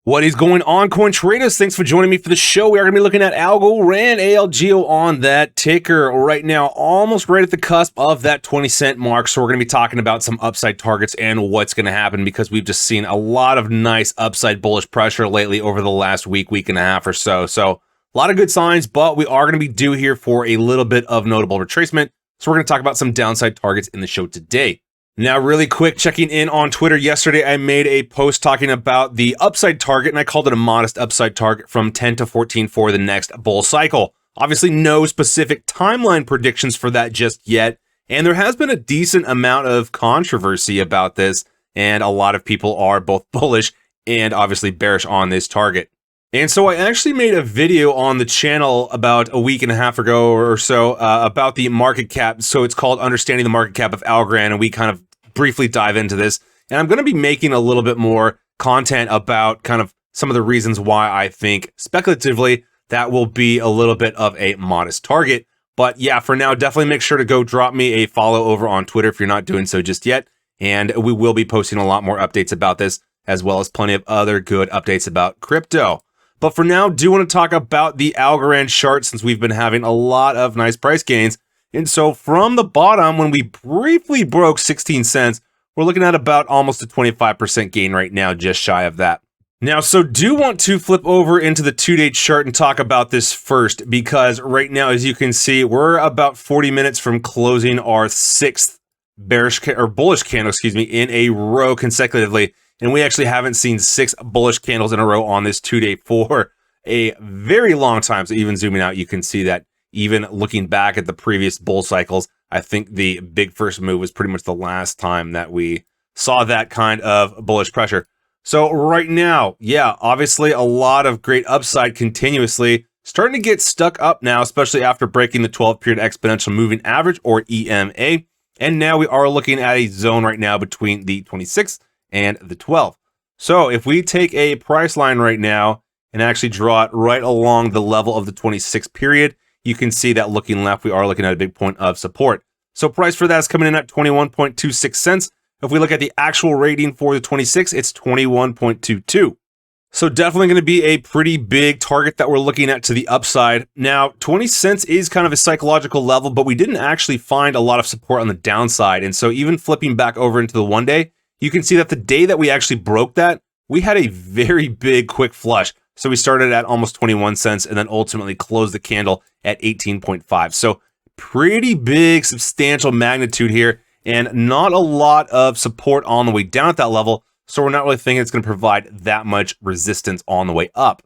What is going on, coin traders? Thanks for joining me for the show. We are going to be looking at Algorand ALGO on that ticker right now, almost right at the cusp of that 20-cent mark. So we're going to be talking about some upside targets and what's going to happen because we've just seen a lot of nice upside bullish pressure lately over the last week and a half or so. So a lot of good signs, but we are going to be due here for a little bit of notable retracement. So we're going to talk about some downside targets in the show today. Now, really quick, checking in on Twitter yesterday, I made a post talking about the upside target, and I called it a modest upside target from 10 to 14 for the next bull cycle. Obviously, no specific timeline predictions for that just yet, and there has been a decent amount of controversy about this, and a lot of people are both bullish and obviously bearish on this target. And so I actually made a video on the channel about a week and a half ago or so about the market cap. So it's called Understanding the Market Cap of Algorand, and we kind of briefly dive into this. And I'm going to be making a little bit more content about kind of some of the reasons why I think speculatively that will be a little bit of a modest target. But yeah, for now, definitely make sure to go drop me a follow over on Twitter if you're not doing so just yet. And we will be posting a lot more updates about this, as well as plenty of other good updates about crypto. But for now, do want to talk about the Algorand chart since we've been having a lot of nice price gains. And so from the bottom, when we briefly broke 16 cents, we're looking at about almost a 25% gain right now, just shy of that. Now, so do want to flip over into the 2-day chart and talk about this first, because right now, as you can see, we're about 40 minutes from closing our sixth bullish candle, in a row consecutively. And we actually haven't seen 6 bullish candles in a row on this 2-day for a very long time. So even zooming out, you can see that even looking back at the previous bull cycles, I think the big first move was pretty much the last time that we saw that kind of bullish pressure. So right now, yeah, obviously a lot of great upside continuously, starting to get stuck up now, especially after breaking the 12-period exponential moving average, or EMA. And now we are looking at a zone right now between the 26th and the 12th. So if we take a price line right now and actually draw it right along the level of the 26th period, you can see that looking left, we are looking at a big point of support. So price for that is coming in at 21.26 cents. If we look at the actual rating for the 26th, it's 21.22. So definitely going to be a pretty big target that we're looking at to the upside. Now, 20 cents is kind of a psychological level, but we didn't actually find a lot of support on the downside. And so even flipping back over into the 1-day, you can see that the day that we actually broke that, we had a very big quick flush. So we started at almost 21 cents and then ultimately closed the candle at 18.5. So pretty big, substantial magnitude here, and not a lot of support on the way down at that level. So we're not really thinking it's going to provide that much resistance on the way up.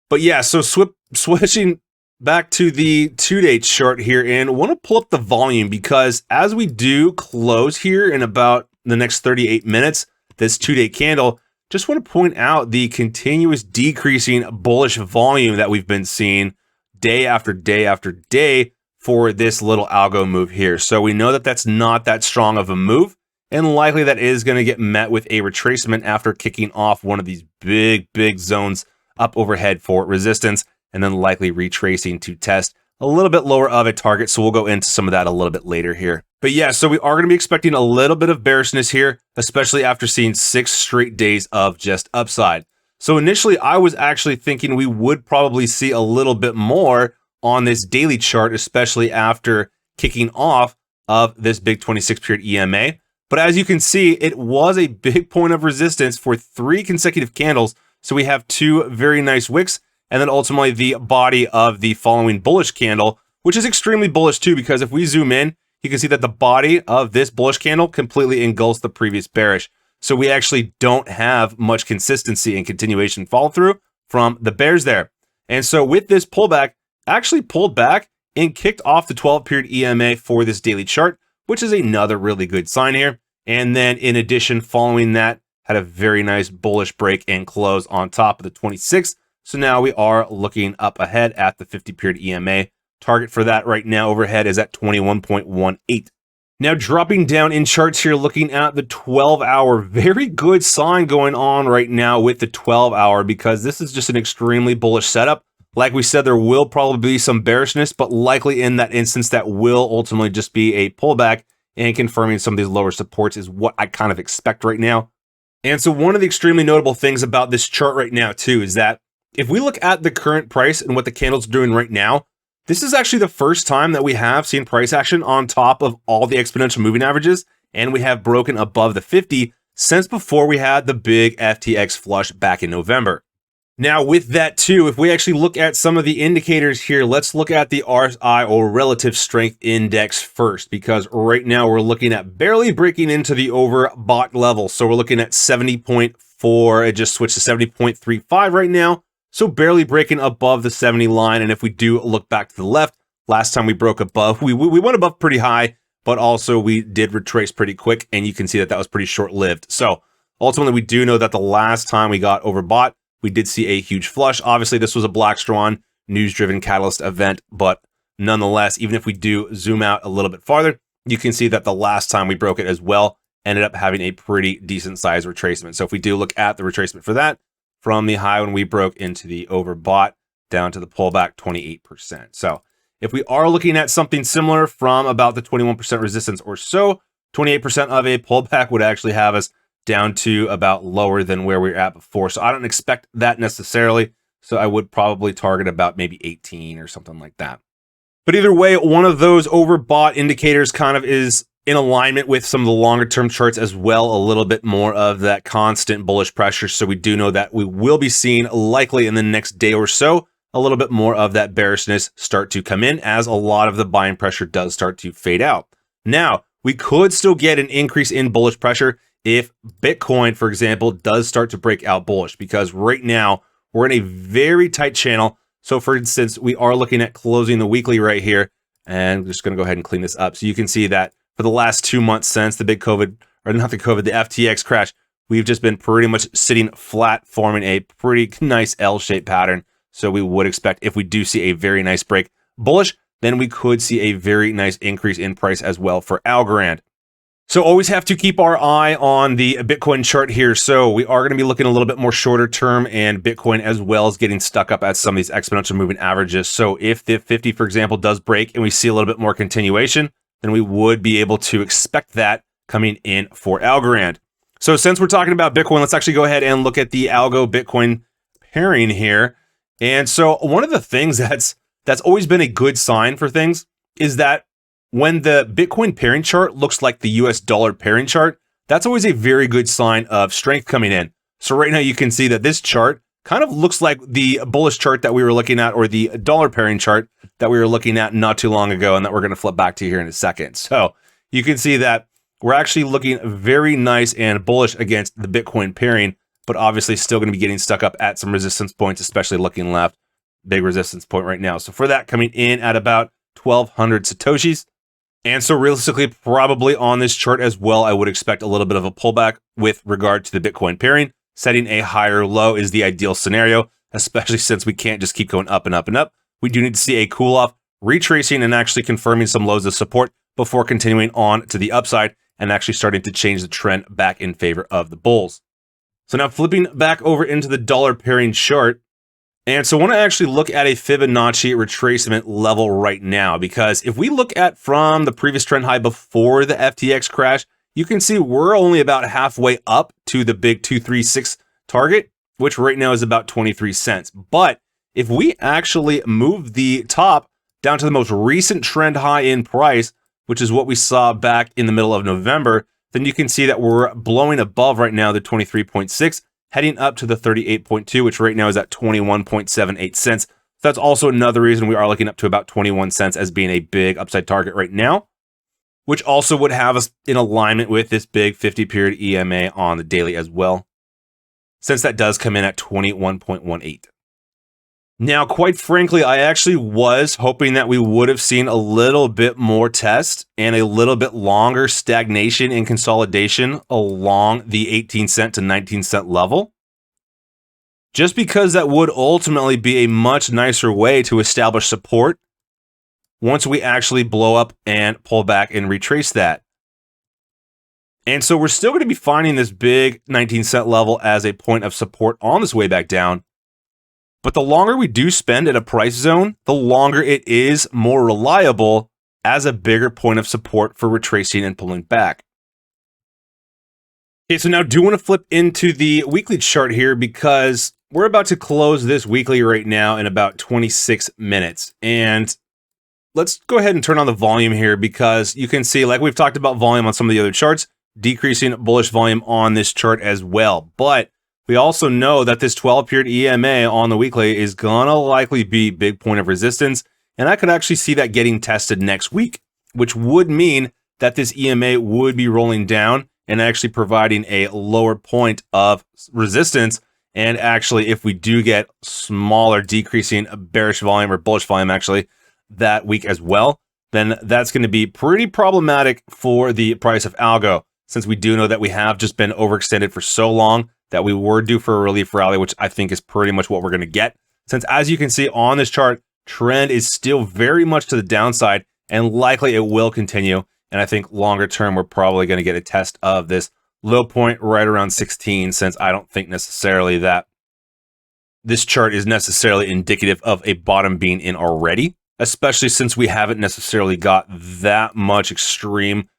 But yeah, so switching back to the 2-day chart here, and I want to pull up the volume because as we do close here in about the next 38 minutes, this 2-day candle, just want to point out the continuous decreasing bullish volume that we've been seeing day after day after day for this little algo move here. So we know that that's not that strong of a move, and likely that is going to get met with a retracement after kicking off one of these big zones up overhead for resistance, and then likely retracing to test a little bit lower of a target. So we'll go into some of that a little bit later here. But yeah, so we are going to be expecting a little bit of bearishness here, especially after seeing 6 straight days of just upside. So initially, I was actually thinking we would probably see a little bit more on this daily chart, especially after kicking off of this big 26-period EMA. But as you can see, it was a big point of resistance for 3 consecutive candles. So we have 2 very nice wicks, and then ultimately the body of the following bullish candle, which is extremely bullish too, because if we zoom in, you can see that the body of this bullish candle completely engulfs the previous bearish. So we actually don't have much consistency and continuation follow through from the bears there. And so with this pullback, actually pulled back and kicked off the 12-period EMA for this daily chart, which is another really good sign here. And then in addition, following that, had a very nice bullish break and close on top of the 26th. So now we are looking up ahead at the 50-period EMA. Target for that right now overhead is at 21.18. Now dropping down in charts here, looking at the 12-hour, very good sign going on right now with the 12-hour, because this is just an extremely bullish setup. Like we said, there will probably be some bearishness, but likely in that instance that will ultimately just be a pullback, and confirming some of these lower supports is what I kind of expect right now. And so one of the extremely notable things about this chart right now too is that if we look at the current price and what the candle's doing right now, this is actually the first time that we have seen price action on top of all the exponential moving averages, and we have broken above the 50 since before we had the big FTX flush back in November. Now, with that too, if we actually look at some of the indicators here, let's look at the RSI or relative strength index first, because right now we're looking at barely breaking into the overbought level. So we're looking at 70.4. It just switched to 70.35 right now. So barely breaking above the 70 line. And if we do look back to the left, last time we broke above, we went above pretty high, but also we did retrace pretty quick. And you can see that that was pretty short-lived. So ultimately, we do know that the last time we got overbought, we did see a huge flush. Obviously, this was a black swan, news-driven catalyst event, but nonetheless, even if we do zoom out a little bit farther, you can see that the last time we broke it as well ended up having a pretty decent size retracement. So if we do look at the retracement for that, from the high when we broke into the overbought down to the pullback, 28%. So if we are looking at something similar from about the 21% resistance or so, 28% of a pullback would actually have us down to about lower than where we were at before. So I don't expect that necessarily. So I would probably target about maybe 18 or something like that. But either way, one of those overbought indicators kind of is in alignment with some of the longer term charts as well, a little bit more of that constant bullish pressure. So we do know that we will be seeing likely in the next day or so, a little bit more of that bearishness start to come in as a lot of the buying pressure does start to fade out. Now, we could still get an increase in bullish pressure if Bitcoin, for example, does start to break out bullish, because right now we're in a very tight channel. So for instance, we are looking at closing the weekly right here, and I'm just going to go ahead and clean this up. So you can see that for the last 2 months since the big COVID, or not the COVID, the FTX crash, we've just been pretty much sitting flat, forming a pretty nice L-shaped pattern. So we would expect if we do see a very nice break bullish, then we could see a very nice increase in price as well for Algorand. So always have to keep our eye on the Bitcoin chart here. So we are going to be looking a little bit more shorter term, and Bitcoin as well as getting stuck up at some of these exponential moving averages. So if the 50, for example, does break and we see a little bit more continuation, then we would be able to expect that coming in for Algorand. So since we're talking about Bitcoin, let's actually go ahead and look at the Algo Bitcoin pairing here. And so one of the things that's always been a good sign for things is that when the Bitcoin pairing chart looks like the US dollar pairing chart, that's always a very good sign of strength coming in. So right now you can see that this chart kind of looks like the bullish chart that we were looking at, or the dollar pairing chart that we were looking at not too long ago, and that we're going to flip back to here in a second. So you can see that we're actually looking very nice and bullish against the Bitcoin pairing, but obviously still going to be getting stuck up at some resistance points, especially looking left. Big resistance point right now. So for that, coming in at about 1,200 Satoshis. And so realistically, probably on this chart as well, I would expect a little bit of a pullback with regard to the Bitcoin pairing. Setting a higher low is the ideal scenario, especially since we can't just keep going up and up and up. We do need to see a cool off, retracing and actually confirming some lows of support before continuing on to the upside and actually starting to change the trend back in favor of the bulls. So now flipping back over into the dollar pairing chart. And so I want to actually look at a Fibonacci retracement level right now, because if we look at from the previous trend high before the FTX crash, you can see we're only about halfway up to the big 236 target, which right now is about 23 cents. But if we actually move the top down to the most recent trend high in price, which is what we saw back in the middle of November, then you can see that we're blowing above right now the 23.6, heading up to the 38.2, which right now is at 21.78 cents. So that's also another reason we are looking up to about 21 cents as being a big upside target right now, which also would have us in alignment with this big 50-period EMA on the daily as well, since that does come in at 21.18. Now, quite frankly, I actually was hoping that we would have seen a little bit more test and a little bit longer stagnation and consolidation along the 18 cent to 19 cent level, just because that would ultimately be a much nicer way to establish support once we actually blow up and pull back and retrace that. And so we're still going to be finding this big 19 cent level as a point of support on this way back down. But the longer we do spend at a price zone, the longer it is more reliable as a bigger point of support for retracing and pulling back. Okay, so now do want to flip into the weekly chart here because we're about to close this weekly right now in about 26 minutes. And let's go ahead and turn on the volume here because you can see, like we've talked about volume on some of the other charts, decreasing bullish volume on this chart as well. But we also know that this 12-period EMA on the weekly is gonna likely be big point of resistance. And I could actually see that getting tested next week, which would mean that this EMA would be rolling down and actually providing a lower point of resistance. And actually, if we do get smaller decreasing bearish volume or bullish volume actually that week as well, then that's going to be pretty problematic for the price of algo, since we do know that we have just been overextended for so long that we were due for a relief rally, which I think is pretty much what we're going to get. Since as you can see on this chart, trend is still very much to the downside and likely it will continue. And I think longer term, we're probably going to get a test of this low point right around 16, since I don't think necessarily that this chart is necessarily indicative of a bottom being in already, especially since we haven't necessarily got that much extreme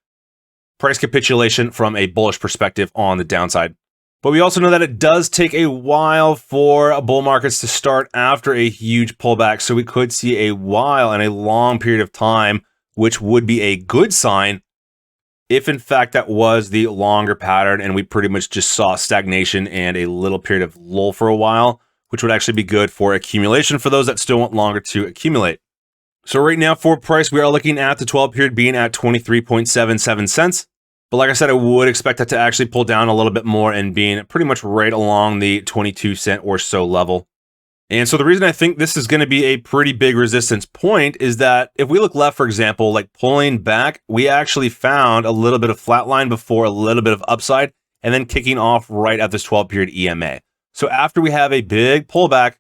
price capitulation from a bullish perspective on the downside. But we also know that it does take a while for bull markets to start after a huge pullback. So we could see a while and a long period of time, which would be a good sign if in fact that was the longer pattern and we pretty much just saw stagnation and a little period of lull for a while, which would actually be good for accumulation for those that still want longer to accumulate. So right now for price, we are looking at the 12-period being at 23.77 cents. But like I said, I would expect that to actually pull down a little bit more and being pretty much right along the 22 cent or so level. And so the reason I think this is going to be a pretty big resistance point is that if we look left, for example, like pulling back, we actually found a little bit of flatline before a little bit of upside and then kicking off right at this 12-period EMA. So after we have a big pullback,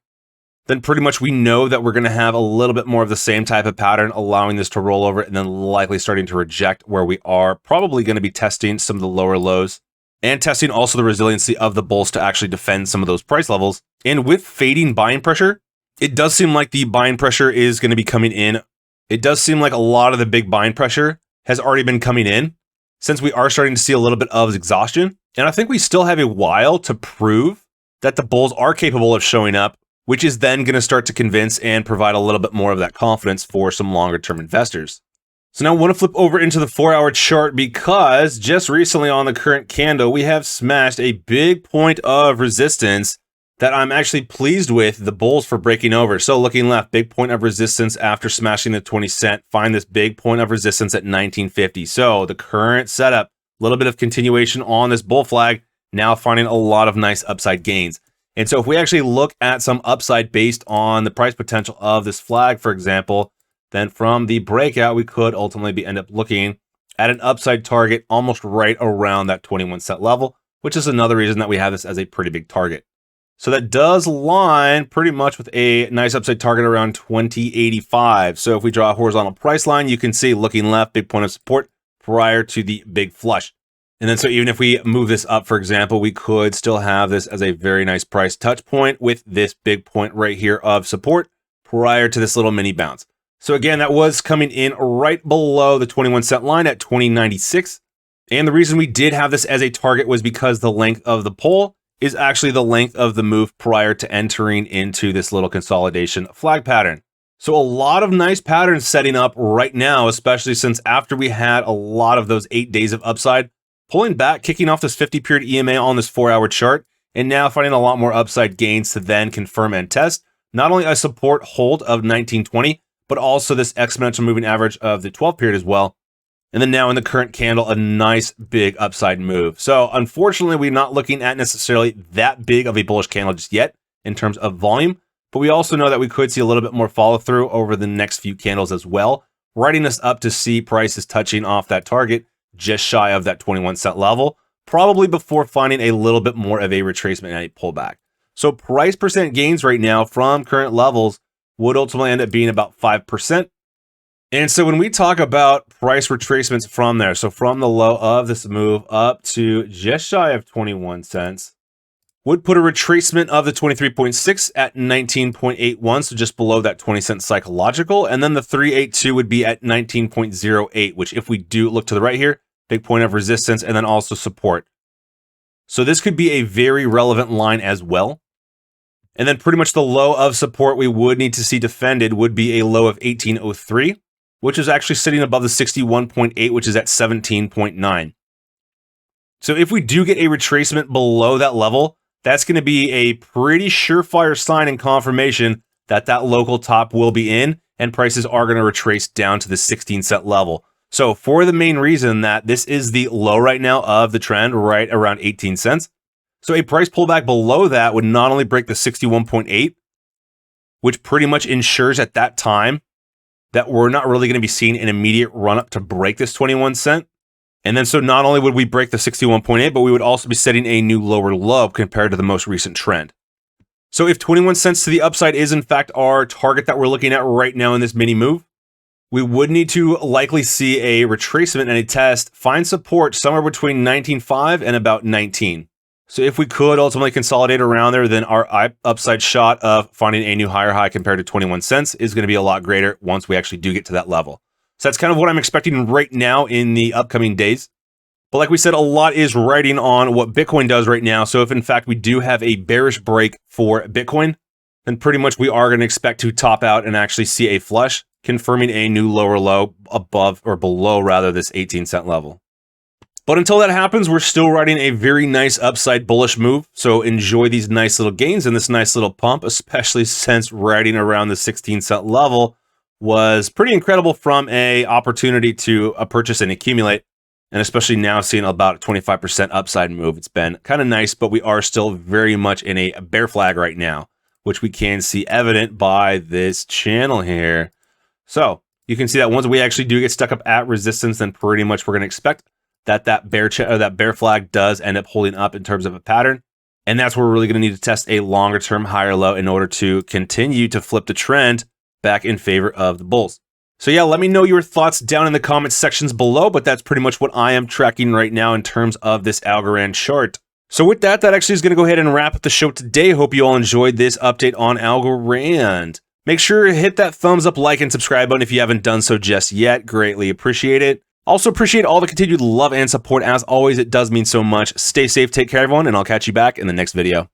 then pretty much we know that we're going to have a little bit more of the same type of pattern, allowing this to roll over and then likely starting to reject where we are probably going to be testing some of the lower lows and testing also the resiliency of the bulls to actually defend some of those price levels. And with fading buying pressure, it does seem like the buying pressure is going to be coming in. It does seem like a lot of the big buying pressure has already been coming in, since we are starting to see a little bit of exhaustion. And I think we still have a while to prove that the bulls are capable of showing up, which is then going to start to convince and provide a little bit more of that confidence for some longer term investors. So now I want to flip over into the 4-hour chart because just recently on the current candle, we have smashed a big point of resistance that I'm actually pleased with the bulls for breaking over. So looking left, big point of resistance after smashing the 20 cent, find this big point of resistance at 1950. So the current setup, a little bit of continuation on this bull flag, now finding a lot of nice upside gains. And so if we actually look at some upside based on the price potential of this flag, for example, then from the breakout, we could ultimately end up looking at an upside target almost right around that 21 cent level, which is another reason that we have this as a pretty big target. So that does line pretty much with a nice upside target around 2085. So if we draw a horizontal price line, you can see looking left, big point of support prior to the big flush. And then so even if we move this up, for example, we could still have this as a very nice price touch point with this big point right here of support prior to this little mini bounce. So again, that was coming in right below the 21 cent line at 2096. And the reason we did have this as a target was because the length of the pole is actually the length of the move prior to entering into this little consolidation flag pattern. So a lot of nice patterns setting up right now, especially since after we had a lot of those 8 days of upside, pulling back, kicking off this 50-period EMA on this 4-hour chart, and now finding a lot more upside gains to then confirm and test not only a support hold of 1920, but also this exponential moving average of the 12-period as well. And then now in the current candle, a nice big upside move. So unfortunately, we're not looking at necessarily that big of a bullish candle just yet in terms of volume, but we also know that we could see a little bit more follow through over the next few candles as well, writing us up to see prices touching off that target just shy of that 21 cent level, probably before finding a little bit more of a retracement and a pullback. So price percent gains right now from current levels would ultimately end up being about 5%. And so when we talk about price retracements from there, so from the low of this move up to just shy of 21 cents, would put a retracement of the 23.6 at 19.81, so just below that 20 cent psychological. And then the 382 would be at 19.08, which if we do look to the right here, big point of resistance and then also support. So this could be a very relevant line as well. And then pretty much the low of support we would need to see defended would be a low of 1803, which is actually sitting above the 61.8, which is at 17.9. So if we do get a retracement below that level, that's going to be a pretty surefire sign and confirmation that that local top will be in and prices are going to retrace down to the 16-cent level. So for the main reason that this is the low right now of the trend, right around 18 cents. So a price pullback below that would not only break the 61.8, which pretty much ensures at that time that we're not really going to be seeing an immediate run up to break this 21 cent. And then so not only would we break the 61.8, but we would also be setting a new lower low compared to the most recent trend. So if 21 cents to the upside is in fact our target that we're looking at right now in this mini move, we would need to likely see a retracement and a test, find support somewhere between 19.5 and about 19. So if we could ultimately consolidate around there, then our upside shot of finding a new higher high compared to 21 cents is going to be a lot greater once we actually do get to that level. So that's kind of what I'm expecting right now in the upcoming days. But like we said, a lot is riding on what Bitcoin does right now. So if in fact we do have a bearish break for Bitcoin, then pretty much we are going to expect to top out and actually see a flush, confirming a new lower low above or below rather this 18-cent level. But until that happens, we're still riding a very nice upside bullish move. So enjoy these nice little gains and this nice little pump, especially since riding around the 16-cent level was pretty incredible from a opportunity to purchase and accumulate. And especially now seeing about a 25% upside move. It's been kind of nice, but we are still very much in a bear flag right now, which we can see evident by this channel here. So you can see that once we actually do get stuck up at resistance, then pretty much we're going to expect that bear flag does end up holding up in terms of a pattern. And that's where we're really going to need to test a longer term higher low in order to continue to flip the trend back in favor of the bulls. So yeah, let me know your thoughts down in the comments sections below, but that's pretty much what I am tracking right now in terms of this Algorand chart. So with that, that actually is going to go ahead and wrap up the show today. Hope you all enjoyed this update on Algorand. Make sure to hit that thumbs up, like, and subscribe button if you haven't done so just yet. Greatly appreciate it. Also appreciate all the continued love and support. As always, it does mean so much. Stay safe, take care, everyone, and I'll catch you back in the next video.